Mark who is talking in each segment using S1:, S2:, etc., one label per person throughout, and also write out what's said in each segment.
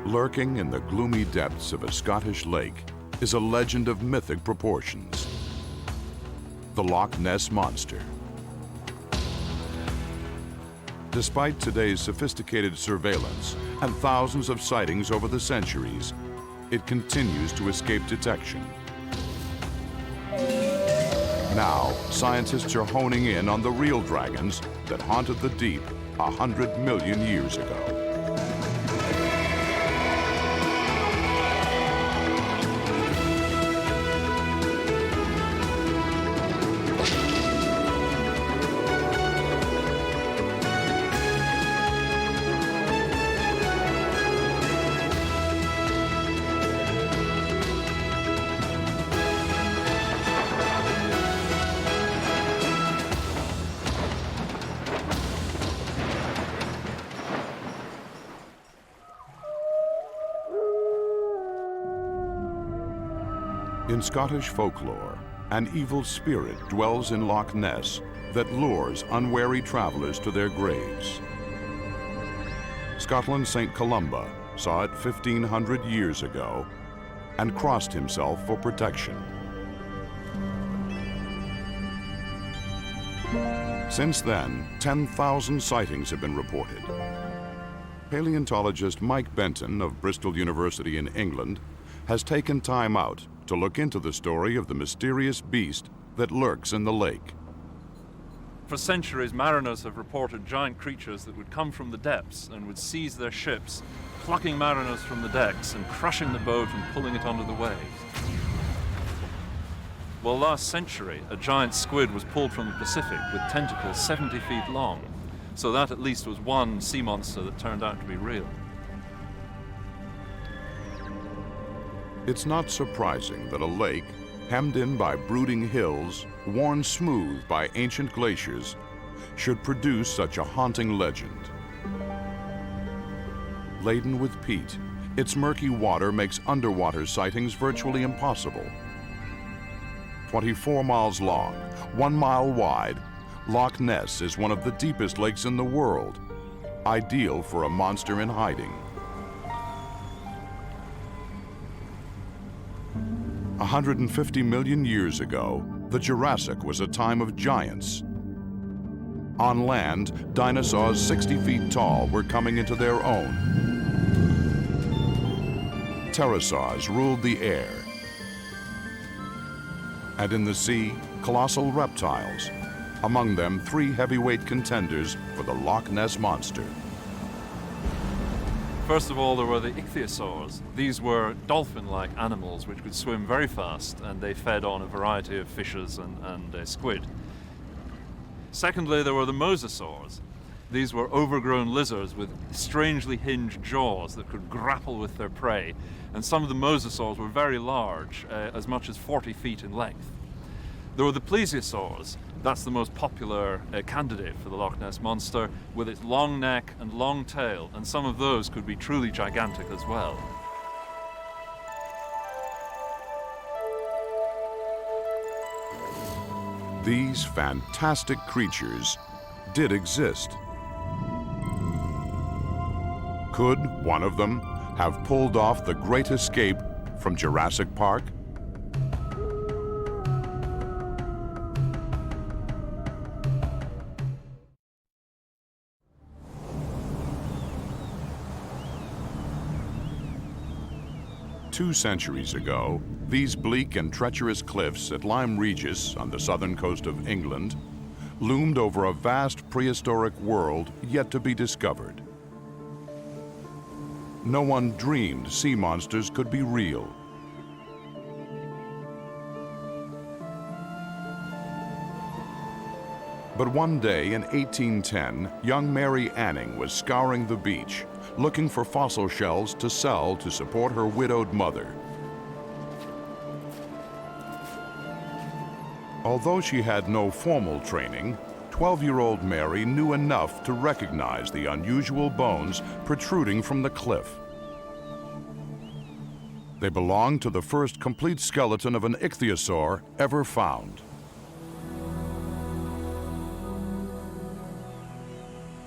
S1: Lurking in the gloomy depths of a Scottish lake is a legend of mythic proportions: the Loch Ness Monster. Despite today's sophisticated surveillance and thousands of sightings over the centuries, it continues to escape detection. Now, scientists are honing in on the real dragons that haunted the deep 100 million years ago. In Scottish folklore, an evil spirit dwells in Loch Ness that lures unwary travelers to their graves. Scotland's St. Columba saw it 1,500 years ago and crossed himself for protection. Since then, 10,000 sightings have been reported. Paleontologist Mike Benton of Bristol University in England has taken time out to look into the story of the mysterious beast that lurks in the lake.
S2: For centuries, mariners have reported giant creatures that would come from the depths and would seize their ships, plucking mariners from the decks and crushing the boat and pulling it under the waves. Well, last century, a giant squid was pulled from the Pacific with tentacles 70 feet long, so that at least was one sea monster that turned out to be real.
S1: It's not surprising that a lake, hemmed in by brooding hills, worn smooth by ancient glaciers, should produce such a haunting legend. Laden with peat, its murky water makes underwater sightings virtually impossible. 24 miles long, 1 mile wide, Loch Ness is one of the deepest lakes in the world, ideal for a monster in hiding. 150 million years ago, the Jurassic was a time of giants. On land, dinosaurs 60 feet tall were coming into their own. Pterosaurs ruled the air. And in the sea, colossal reptiles, among them 3 heavyweight contenders for the Loch Ness Monster.
S2: First of all, there were the ichthyosaurs. These were dolphin-like animals which could swim very fast, and they fed on a variety of fishes and squid. Secondly, there were the mosasaurs. These were overgrown lizards with strangely hinged jaws that could grapple with their prey, and some of the mosasaurs were very large, as much as 40 feet in length. There were the plesiosaurs. That's the most popular candidate for the Loch Ness Monster, with its long neck and long tail, and some of those could be truly gigantic as well.
S1: These fantastic creatures did exist. Could one of them have pulled off the great escape from Jurassic Park? Two centuries ago, these bleak and treacherous cliffs at Lyme Regis on the southern coast of England loomed over a vast prehistoric world yet to be discovered. No one dreamed sea monsters could be real. But one day in 1810, young Mary Anning was scouring the beach, looking for fossil shells to sell to support her widowed mother. Although she had no formal training, 12-year-old Mary knew enough to recognize the unusual bones protruding from the cliff. They belonged to the first complete skeleton of an ichthyosaur ever found.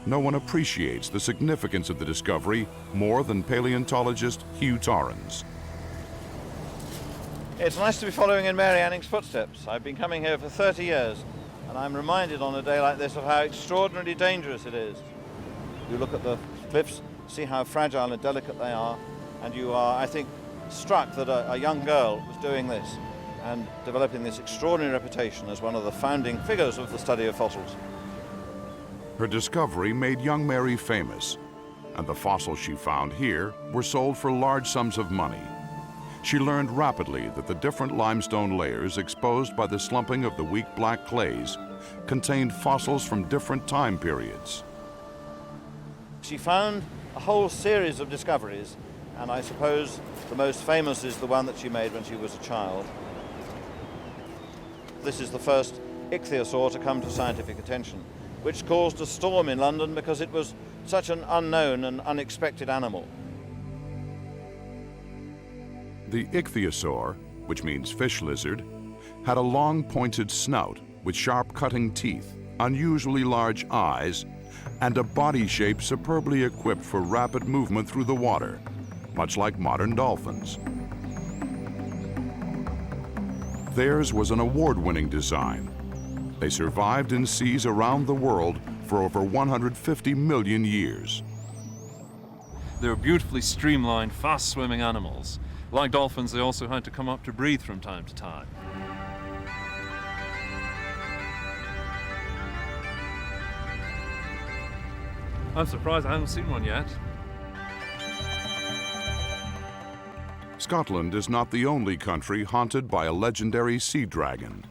S1: no one appreciates the significance of the discovery more than paleontologist Hugh Torrens.
S3: It's nice to be following in Mary Anning's footsteps. I've been coming here for 30 years, and I'm reminded on a day like this of how extraordinarily dangerous it is. You look at the cliffs, see how fragile and delicate they are, and you are, I think, struck that a young girl was doing this and developing this extraordinary reputation as one of the founding figures of the study of fossils.
S1: Her discovery made young Mary famous, and the fossils she found here were sold for large sums of money. She learned rapidly that the different limestone layers exposed by the slumping of the weak black clays contained fossils from different time periods.
S3: She found a whole series of discoveries, and I suppose the most famous is the one that she made when she was a child. This is the first ichthyosaur to come to scientific attention, which caused a storm in London because it was such an unknown and unexpected animal.
S1: The ichthyosaur, which means fish lizard, had a long pointed snout with sharp cutting teeth, unusually large eyes, and a body shape superbly equipped for rapid movement through the water, much like modern dolphins. Theirs was an award-winning design. They survived in seas around the world for over 150 million years.
S2: They were beautifully streamlined, fast-swimming animals. Like dolphins, they also had to come up to breathe from time to time. I'm surprised I haven't seen one yet.
S1: Scotland is not the only country haunted by a legendary sea dragon.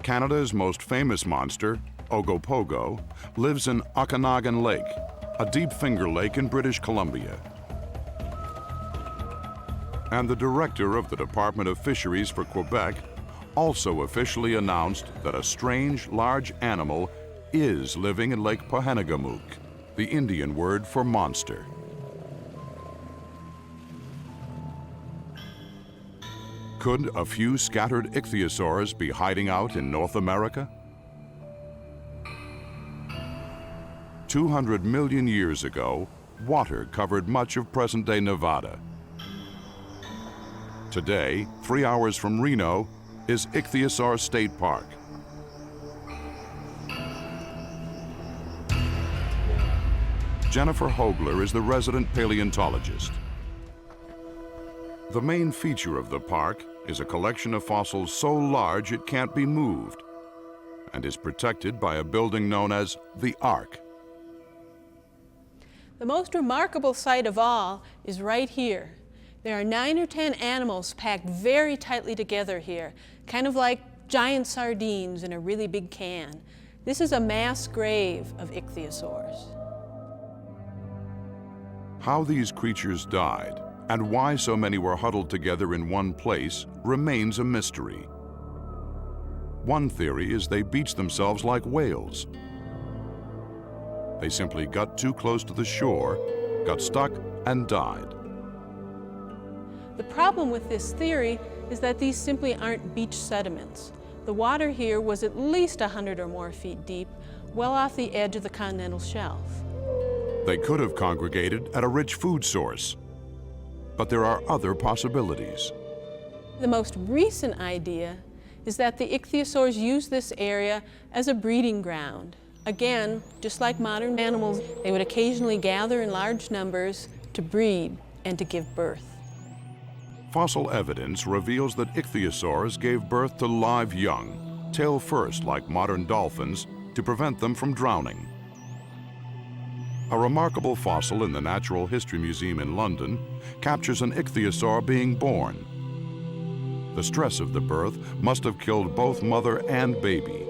S1: Canada's most famous monster, Ogopogo, lives in Okanagan Lake, a deep finger lake in British Columbia. And the director of the Department of Fisheries for Quebec also officially announced that a strange, large animal is living in Lake Pohenegamook, the Indian word for monster. Could a few scattered ichthyosaurs be hiding out in North America? 200 million years ago, water covered much of present-day Nevada. Today, 3 hours from Reno, is Ichthyosaur State Park. Jennifer Hogler is the resident paleontologist. The main feature of the park is a collection of fossils so large it can't be moved, and is protected by a building known as the Ark.
S4: The most remarkable sight of all is right here. There are 9 or 10 animals packed very tightly together here, kind of like giant sardines in a really big can. This is a mass grave of ichthyosaurs.
S1: How these creatures died and why so many were huddled together in one place remains a mystery. One theory is they beached themselves like whales. They simply got too close to the shore, got stuck, and died.
S4: The problem with this theory is that these simply aren't beach sediments. The water here was at least 100 or more feet deep, well off the edge of the continental shelf.
S1: They could have congregated at a rich food source, but there are other possibilities.
S4: The most recent idea is that the ichthyosaurs used this area as a breeding ground. Again, just like modern animals, they would occasionally gather in large numbers to breed and to give birth.
S1: Fossil evidence reveals that ichthyosaurs gave birth to live young, tail first like modern dolphins, to prevent them from drowning. A remarkable fossil in the Natural History Museum in London captures an ichthyosaur being born. The stress of the birth must have killed both mother and baby.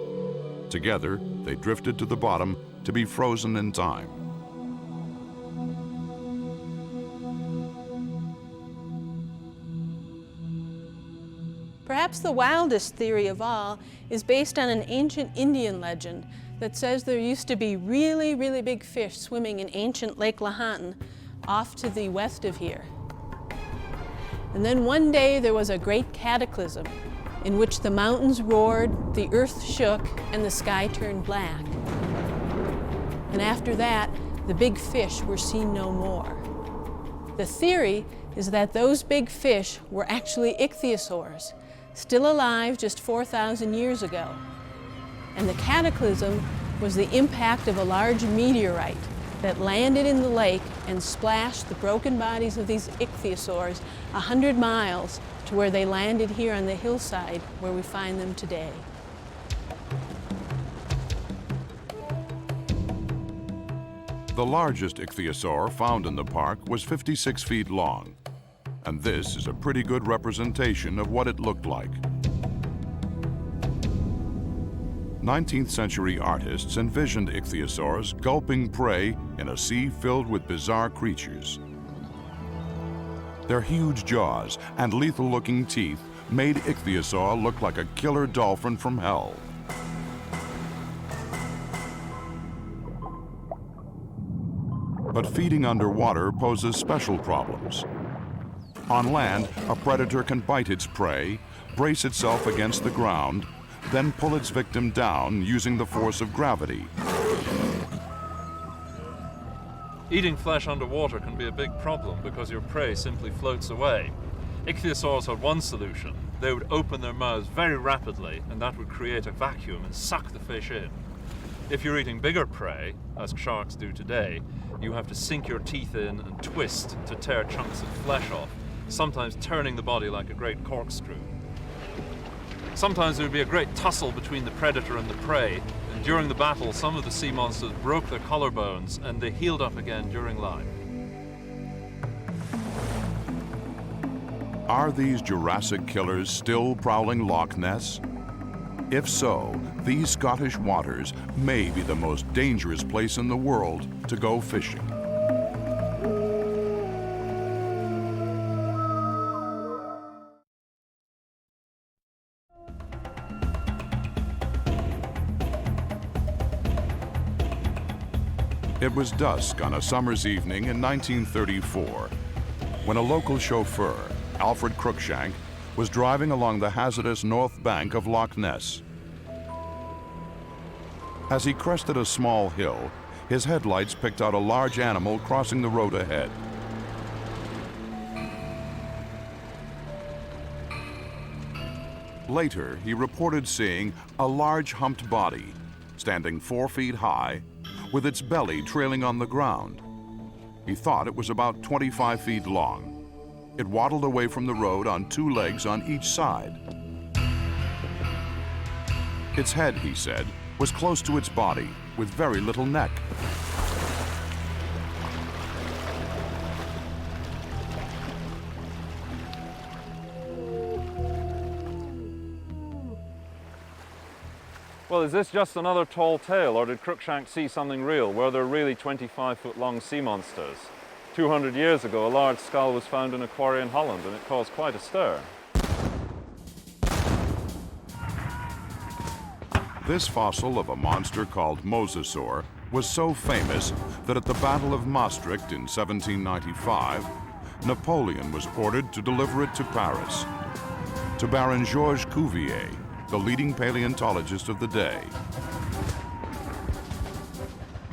S1: Together, they drifted to the bottom to be frozen in time.
S4: Perhaps the wildest theory of all is based on an ancient Indian legend that says there used to be really, really big fish swimming in ancient Lake Lahontan off to the west of here. And then one day there was a great cataclysm in which the mountains roared, the earth shook, and the sky turned black. and after that, the big fish were seen no more. The theory is that those big fish were actually ichthyosaurs, still alive just 4,000 years ago. And the cataclysm was the impact of a large meteorite that landed in the lake and splashed the broken bodies of these ichthyosaurs 100 miles to where they landed here on the hillside where we find them today.
S1: The largest ichthyosaur found in the park was 56 feet long, and this is a pretty good representation of what it looked like. 19th century artists envisioned ichthyosaurs gulping prey in a sea filled with bizarre creatures. Their huge jaws and lethal-looking teeth made ichthyosaur look like a killer dolphin from hell. But feeding underwater poses special problems. On land, a predator can bite its prey, brace itself against the ground, then pull its victim down using the force of gravity.
S2: Eating flesh underwater can be a big problem because your prey simply floats away. Ichthyosaurs had one solution. They would open their mouths very rapidly, and that would create a vacuum and suck the fish in. If you're eating bigger prey, as sharks do today, you have to sink your teeth in and twist to tear chunks of flesh off, sometimes turning the body like a great corkscrew. Sometimes there would be a great tussle between the predator and the prey, and during the battle some of the sea monsters broke their collarbones and they healed up again during life.
S1: Are these Jurassic killers still prowling Loch Ness? If so, these Scottish waters may be the most dangerous place in the world to go fishing. It was dusk on a summer's evening in 1934 when a local chauffeur, Alfred Cruikshank, was driving along the hazardous north bank of Loch Ness. As he crested a small hill, his headlights picked out a large animal crossing the road ahead. Later, he reported seeing a large humped body, standing 4 feet high, with its belly trailing on the ground. He thought it was about 25 feet long. It waddled away from the road on 2 legs on each side. Its head, he said, was close to its body, with very little neck.
S2: Well, is this just another tall tale, or did Cruikshank see something real? Were there really 25-foot-long sea monsters? 200 years ago, a large skull was found in a quarry in Holland, and it caused quite a stir.
S1: This fossil of a monster called mosasaur was so famous that at the Battle of Maastricht in 1795, Napoleon was ordered to deliver it to Paris, to Baron Georges Cuvier, the leading paleontologist of the day.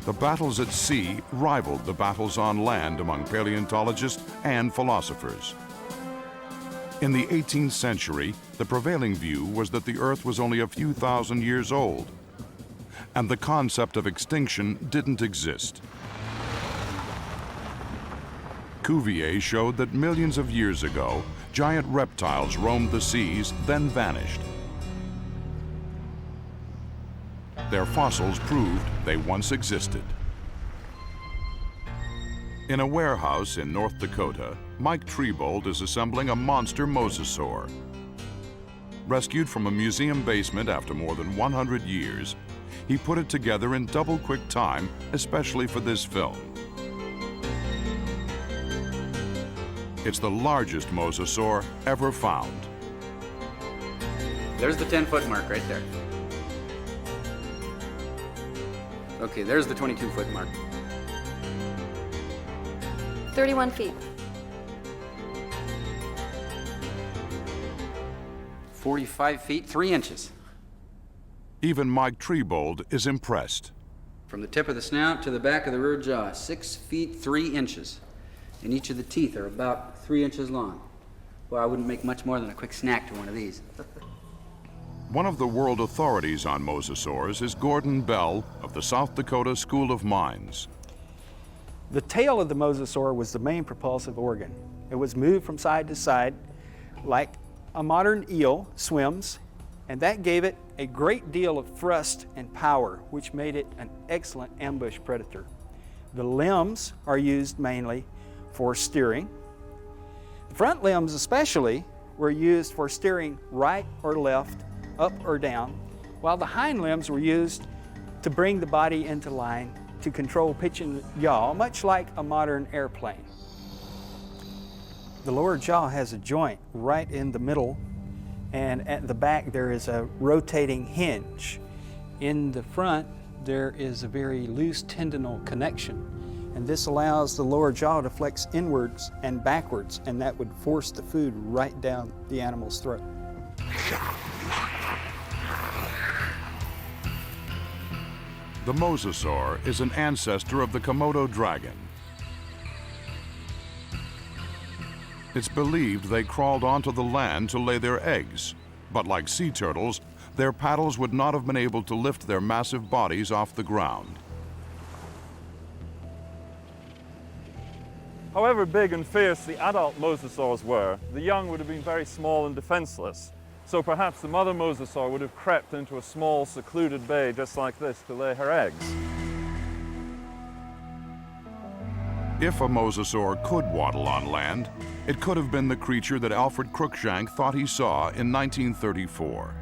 S1: The battles at sea rivaled the battles on land among paleontologists and philosophers. In the 18th century, the prevailing view was that the Earth was only a few thousand years old, and the concept of extinction didn't exist. Cuvier showed that millions of years ago, giant reptiles roamed the seas, then vanished. Their fossils proved they once existed. In a warehouse in North Dakota, Mike Trebold is assembling a monster mosasaur. Rescued from a museum basement after more than 100 years, he put it together in double-quick time, especially for this film. It's the largest mosasaur ever found.
S5: There's the 10-foot mark right there. Okay, there's the 22-foot mark.
S6: 31 feet.
S5: 45 feet, 3 inches.
S1: Even Mike Trebold is impressed.
S5: From the tip of the snout to the back of the rear jaw, 6 feet 3 inches. And each of the teeth are about 3 inches long. Well, I wouldn't make much more than a quick snack to one of these.
S1: One of the world authorities on mosasaurs is Gordon Bell of the South Dakota School of Mines.
S6: The tail of the mosasaur was the main propulsive organ. It was moved from side to side like a modern eel swims, and that gave it a great deal of thrust and power, which made it an excellent ambush predator. The limbs are used mainly for steering. The front limbs especially were used for steering right or left, up or down, while the hind limbs were used to bring the body into line to control pitch and yaw, much like a modern airplane. The lower jaw has a joint right in the middle, and at the back there is a rotating hinge. In the front there is a very loose tendinal connection, and this allows the lower jaw to flex inwards and backwards, and that would force the food right down the animal's throat.
S1: The mosasaur is an ancestor of the Komodo dragon. It's believed they crawled onto the land to lay their eggs, but like sea turtles, their paddles would not have been able to lift their massive bodies off the ground.
S2: However big and fierce the adult mosasaurs were, the young would have been very small and defenseless. So perhaps the mother mosasaur would have crept into a small, secluded bay just like this to lay her eggs.
S1: If a mosasaur could waddle on land, it could have been the creature that Alfred Cruikshank thought he saw in 1934.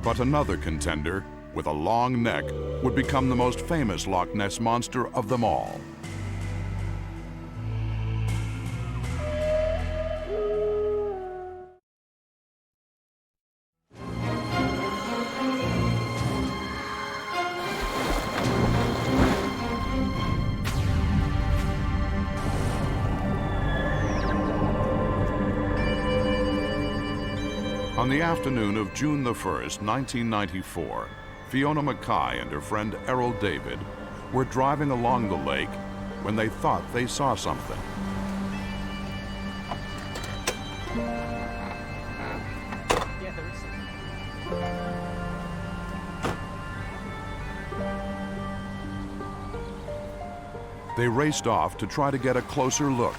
S1: But another contender, with a long neck, would become the most famous Loch Ness monster of them all. On the afternoon of June the 1st, 1994, Fiona Mackay and her friend Errol David were driving along the lake when they thought they saw something. They raced off to try to get a closer look.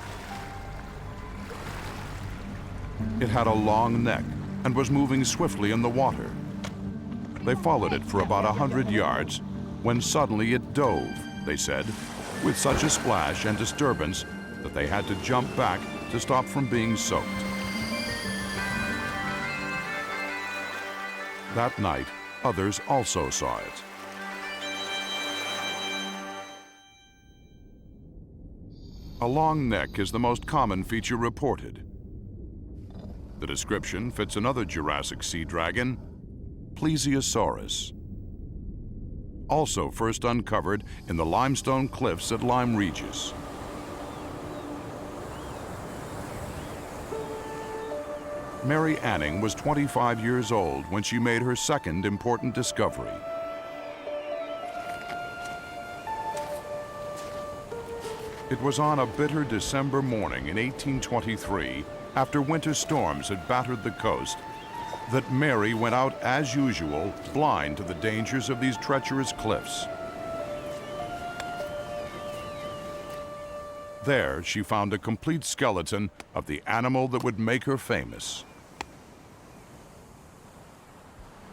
S1: It had a long neck and was moving swiftly in the water. They followed it for about 100 yards when suddenly it dove, they said, with such a splash and disturbance that they had to jump back to stop from being soaked. That night, others also saw it. A long neck is the most common feature reported. The description fits another Jurassic sea dragon, Plesiosaurus, also first uncovered in the limestone cliffs at Lyme Regis. Mary Anning was 25 years old when she made her second important discovery. It was on a bitter December morning in 1823, after winter storms had battered the coast, that Mary went out as usual, blind to the dangers of these treacherous cliffs. There, she found a complete skeleton of the animal that would make her famous.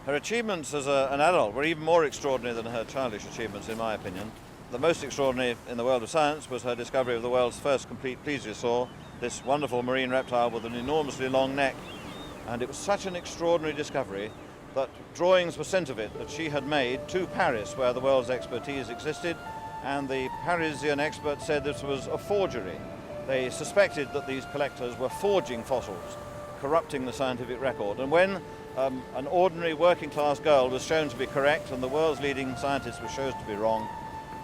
S3: Her achievements as an adult were even more extraordinary than her childish achievements, in my opinion. The most extraordinary in the world of science was her discovery of the world's first complete plesiosaur, this wonderful marine reptile with an enormously long neck. And it was such an extraordinary discovery that drawings were sent of it that she had made to Paris, where the world's expertise existed, and the Parisian experts said this was a forgery. They suspected that these collectors were forging fossils, corrupting the scientific record. And when an ordinary working-class girl was shown to be correct and the world's leading scientist was shown to be wrong,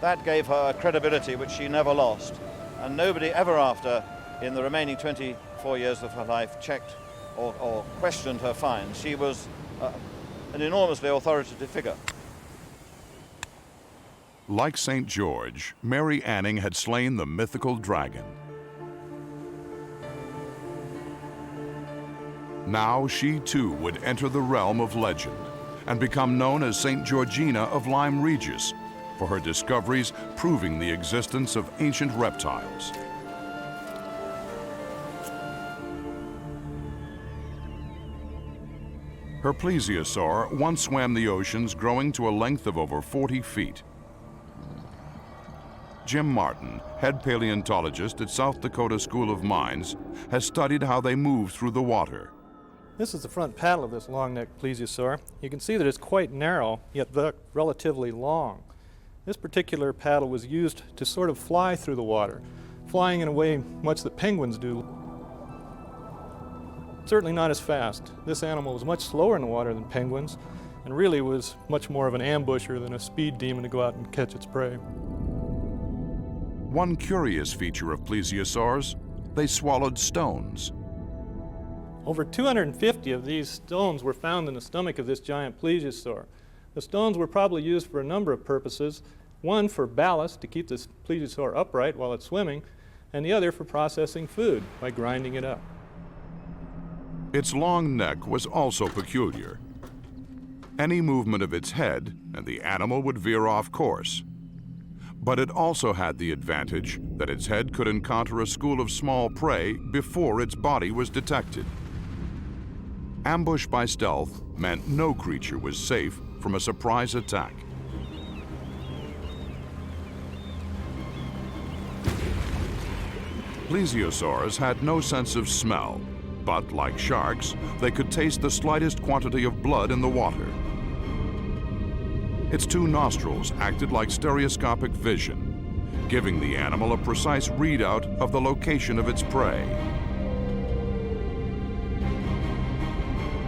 S3: that gave her a credibility which she never lost. And nobody ever after, in the remaining 24 years of her life, checked or questioned her finds. She was an enormously authoritative figure.
S1: Like St. George, Mary Anning had slain the mythical dragon. Now she too would enter the realm of legend and become known as St. Georgina of Lyme Regis for her discoveries proving the existence of ancient reptiles. Her plesiosaur once swam the oceans, growing to a length of over 40 feet. Jim Martin, head paleontologist at South Dakota School of Mines, has studied how they move through the water.
S7: This is the front paddle of this long-necked plesiosaur. You can see that it's quite narrow, yet relatively long. This particular paddle was used to sort of fly through the water, flying in a way much that penguins do. Certainly not as fast. This animal was much slower in the water than penguins, and really was much more of an ambusher than a speed demon to go out and catch its prey.
S1: One curious feature of plesiosaurs, they swallowed stones.
S7: Over 250 of these stones were found in the stomach of this giant plesiosaur. The stones were probably used for a number of purposes. One for ballast, to keep this plesiosaur upright while it's swimming, and the other for processing food by grinding it up.
S1: Its long neck was also peculiar. Any movement of its head and the animal would veer off course. But it also had the advantage that its head could encounter a school of small prey before its body was detected. Ambush by stealth meant no creature was safe from a surprise attack. Plesiosaurs had no sense of smell, but like sharks, they could taste the slightest quantity of blood in the water. Its two nostrils acted like stereoscopic vision, giving the animal a precise readout of the location of its prey.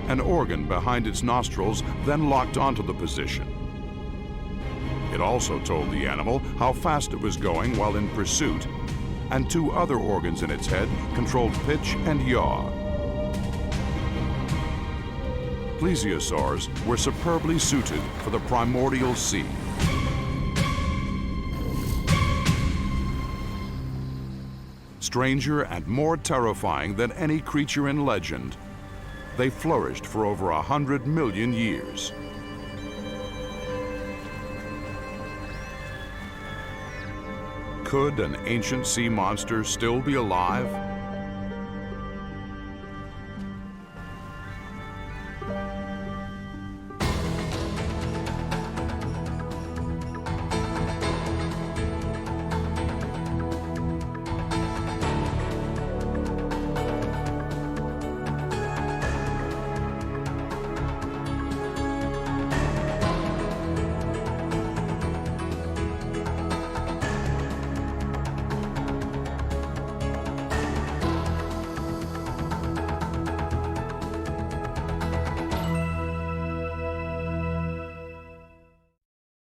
S1: An organ behind its nostrils then locked onto the position. It also told the animal how fast it was going while in pursuit, and two other organs in its head controlled pitch and yaw. Plesiosaurs were superbly suited for the primordial sea. Stranger and more terrifying than any creature in legend, they flourished for over 100 million years. Could an ancient sea monster still be alive?